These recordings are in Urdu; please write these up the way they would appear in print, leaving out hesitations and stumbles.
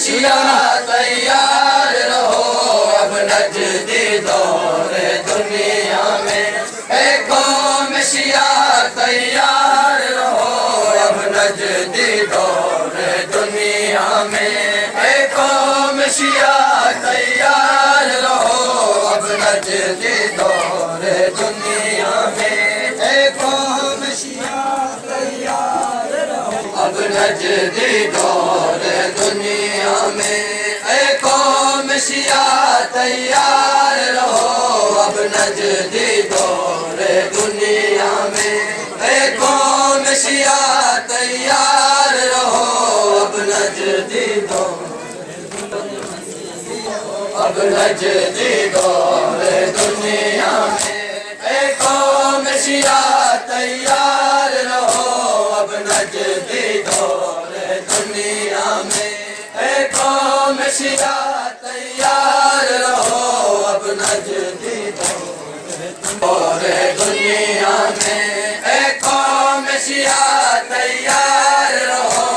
شیعہ تیار رہو اب نجدی دور دنیا میں، اے قوم شیعہ تیار رہو اب نجدی دور دنیا میں، اے قوم شیعہ تیار رہو اب نجدی دور دنیا میں، اے قوم شیعہ تیار رہو اب نجدی دور دنیا میں، اے قوم شیعہ تیار رہو اب نجدی دور دنیا میں، اے قوم شیعہ تیار رہو اب نجدی دور اب نجدی دور دنیا میں، اے قوم شیعہ تیار رہو اب نجدی دور دنیا میں، اے قوم شیعہ تیار رہو اب نجدی دور دنیا میں، اے قوم شیعہ تیار رہو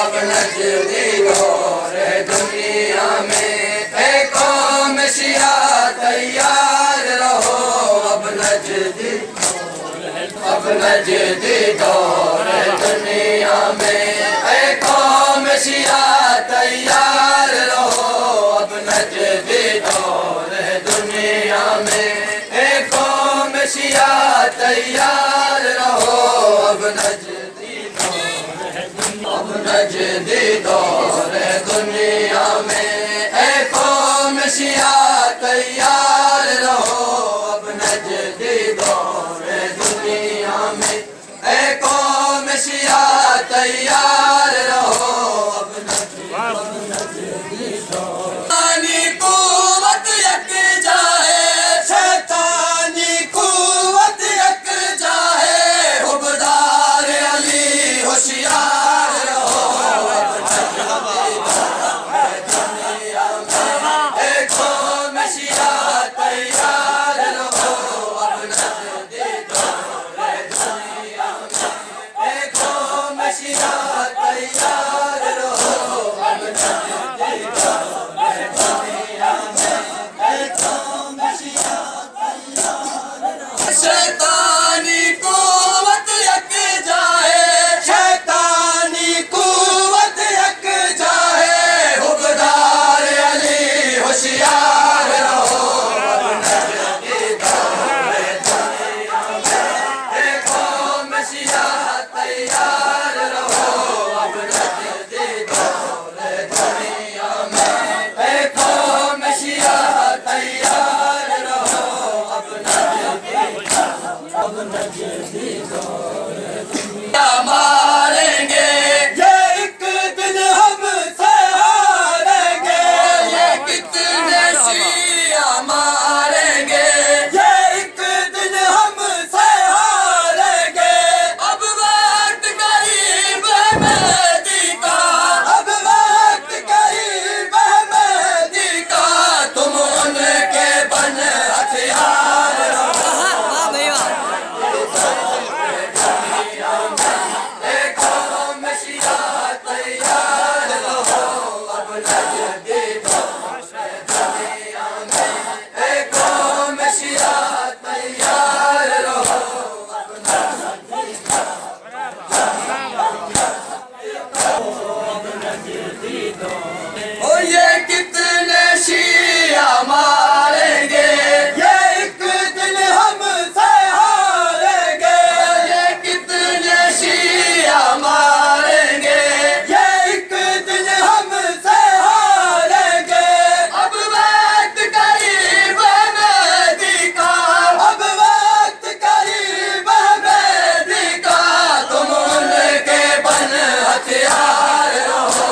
اب نجدی دور دنیا میں، اے قوم شیعہ تیار رہو اب نجدی اب نجدی دور دنیا میں، اے قوم شیعہ تیار رہو اب نجدی دور دنیا میں، اے قوم شیعہ تیار رہو اب نجدی اب نجدی دور دنیا میں، اے قوم شیعہ تیار رہو اب نجدی دور دنیا میں، اے قوم شیعہ تیار رہو اب نجدی شیطانی قوت یکجا ہے، شیطانی قوت یکجا ہے، حبدار علی ہوشیار رہو اب نجدی دور دنیا میں، اے قوم شیعہ تیار رہو اب نجدی دور دنیا میں، اے قوم شیعہ تیار رہو اب نجدی دور دنیا میں، اے قوم شیعہ تیار رہو۔ شیطانی قوت یکجا ہے، شیطانی قوت یکجا ہے، حبدار علی ہوشیار رہو اب نجدی دور دنیا میں، اے قوم شیعہ تیار رہو اب نجدی دور دنیا میں، اے قوم شیعہ تیار رہو اب نجدی دور دنیا ماریں گے یہ ایک دن ہم سے ہاریں گے، یہ کتنے شیعہ ماریں گے یہ ایک دن ہم سے ہاریں گے، اب وقت قریب ہے مہدی کا، اب وقت قریب ہے مہدی کا، تم ان کے بن ہتھیار رہو اے قوم شیعہ تیار رہو اب نجدی دور دنیا میں، اے قوم شیعہ تیار رہو اب نجدی او یہ کتنے شیعہ ماریں گے یہ ایک دن ہم سے ہاریں گے، یہ کتنے شیعہ ماریں گے یہ ایک دن ہم سے ہاریں گے، اب وقت قریب ہے مہدی کا، اب وقت قریب ہے مہدی کا، تم ان کے بن ہتھیار رہو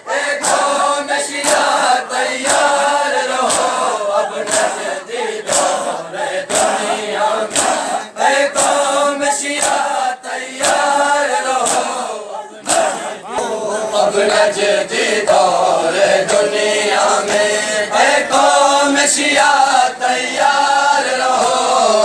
اے قوم شیعہ تیار رہو اب نجدی دور دنیا میں، اے قوم شیعہ تیار رہو اب نجدی دور دنیا میں، اے قوم شیعہ تیار رہو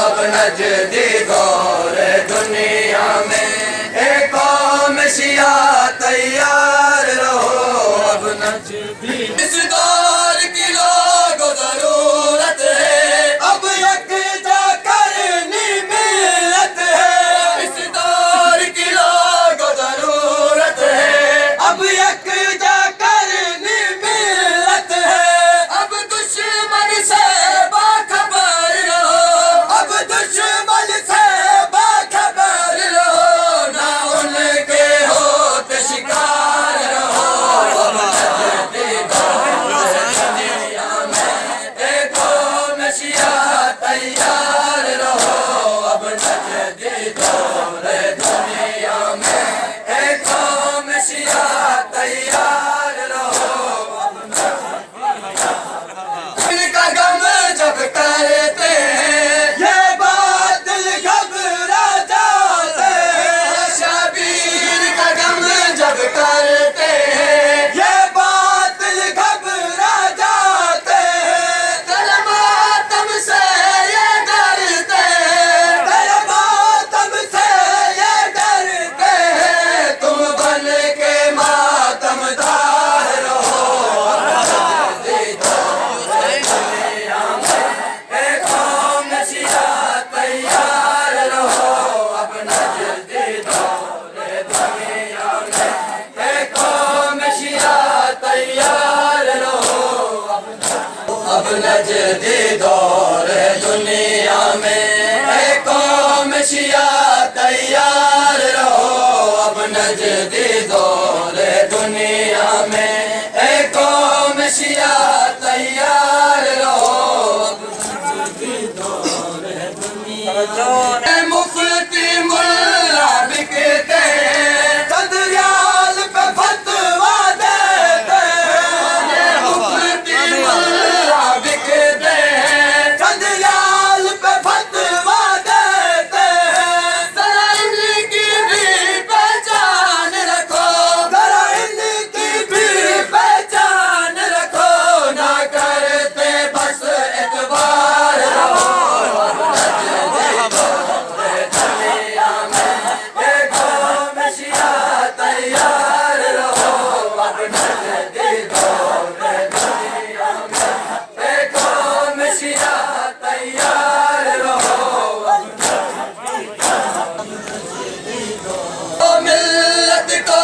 اب نجدی دور دنیا میں، اے قوم مشیا تیار رہو اب نجدی اس دور کی لوگوں ضرورت ہے اب یکجا کرنی ملت ہے اس دور کی لوگوں ضرورت ہے اب یکجا کرنی ملت ہے اب دشمن سے باخبر رہو اب دشمن سے باخبر رہو نہ ان کے ہوت شکار رہو اب دیکھو مشیا تیار رہو اب نجدی دور دنیا میں دیکھو مشیا تیار رہو ان کا غم جب کرتے ہیں یہ بادل گھبرا جاتے ہیں شبیر کا غم جب کرتے ہیں یہ بادل گھبرا جاتے ہیں کلم آتم سے یہ ڈرتے ہیں کلم آتم سے یہ ڈرتے ہیں تم بن کے ماتم دار رہو دیکھو مشیا تیار رہو اب نجدی دور دنیا میں دیکھو مشیا تیار رہو اب نجدی دور دنیا میں دیکھو مشیا تیار رہو اب نجدی دور دنیا میں دیکھو مشیا تیار رہو مفتی ملا بکتے ہیں چند ریال پہ فتوا دیتے ہیں مفتی ملا بکتے ہیں چند ریال پہ فتوا دیتے ہیں ذرا ان کی بھی پہچان رکھو ذرا ان کی بھی پہچان رکھو نہ کرتے بس اعتبار رہو دیکھو مشیا تیار رہو اب نجدی دور دنیا میں دیکھو مشیا تیار رہو وہ ملت کو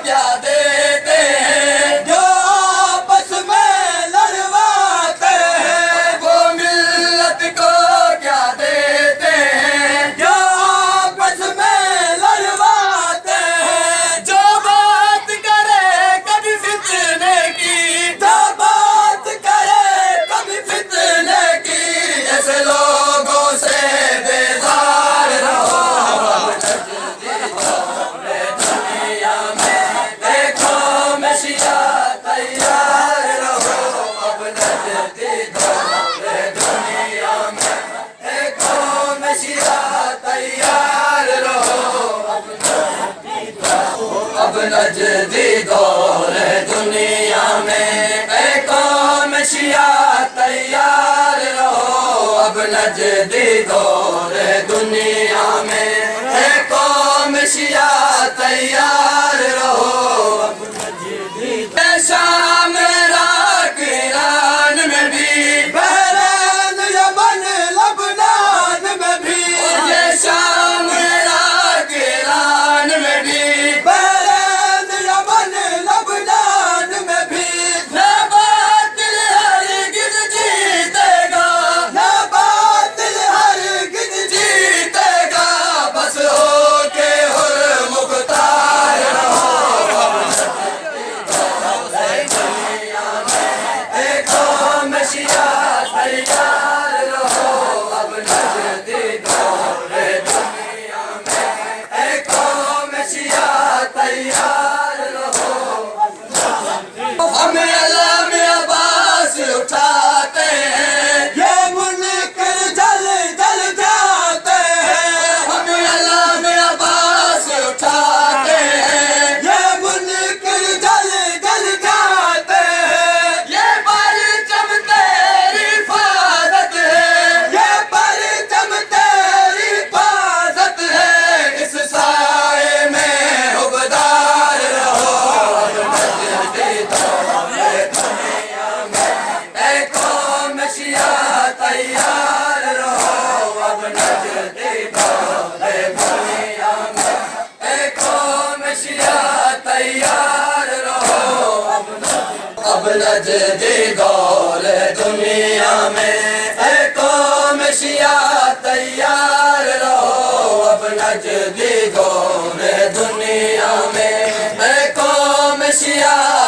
کیا دیتے ہیں جو آپس میں لڑواتے ہیں وہ ملت کو کیا دیتے ہیں جو آپس میں لڑواتے ہیں جو بات کرے کبھی فتنے کی جو بات کرے کبھی فتنے کی ایسے لوگوں سے بیزار رہو دنیا میں دیکھو مشیا تیار رہو اب نجدی دور دنیا میں دیکھو مشیا تیار رہو اب نجدی دور دنیا میں دیکھو مشیا تیار رہو اب نجدی دور دنیا میں دیکھو مشیا تیار رہو شام راک ایران میں بھی بحرین یمن لبنان میں بھی یہ شام راک ایران میں بھی بحرین یمن لبنان میں بھی نہ باطل ہرگز جیتے گا نہ باطل ہرگز جیتے گا بس ہو کے حر مختار رہو نجدی گول دنیا میں، اے قوم شیعہ تیار رہو اب نجدی گول دنیا میں، اے قوم شیعہ